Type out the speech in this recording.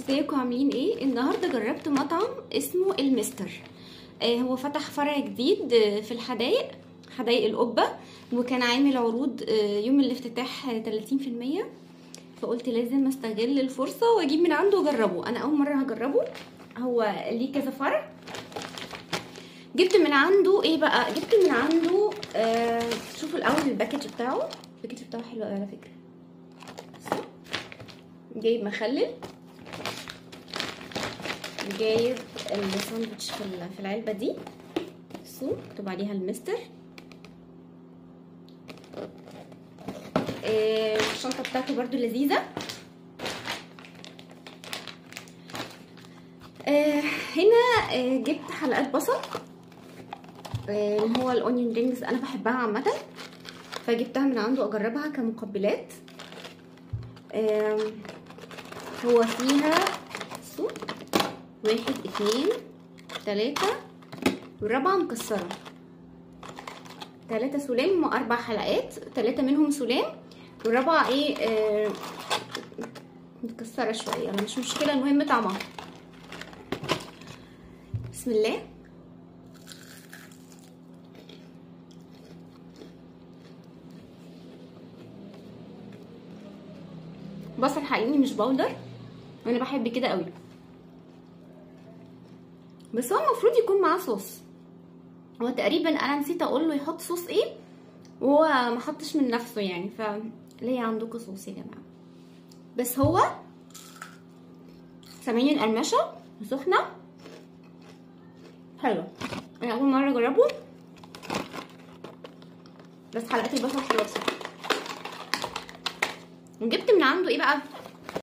ازيكم عاملين ايه؟ النهارده جربت مطعم اسمه المستر. هو فتح فرع جديد في حدائق القبه، وكان عامل عروض يوم الافتتاح 30%. فقلت لازم استغل الفرصه واجيب من عنده واجربه. انا اول مره هجربه، هو ليه كذا فرع. جبت من عنده ايه بقى؟ جبت من عنده شوفوا الاول الباكج بتاعه. الباكج بتاعه حلو على فكره. جايب مخلل، جايب الساندوتش في العلبه دي. بصوا مكتوب عليها المستر. الشنطه بتاعته برضو لذيذه. هنا جبت حلقات بصل، هو الاونيون رينجز انا بحبها عامه، فجبتها من عنده اجربها كمقبلات. هو فيها 1 2 3 والرابعه مكسره، 3 سلام و4 حلقات، 3 منهم سلام والرابعه متكسره شويه، انا مش مشكله، المهم طعمها. بسم الله. بصل حقيقي مش باودر، وانا بحب كده قوي، بس هو المفروض يكون معاه صوص. هو تقريبا انا نسيت اقول له يحط صوص ايه، وهو ما حطش من نفسه يعني، فليه عندكم صوص يا جماعه؟ بس هو سامعين القرمشه سخنه حلو. انا اول مره اجربه، بس حلقات البصل حلوه بصراحه. وجبت من عنده ايه بقى؟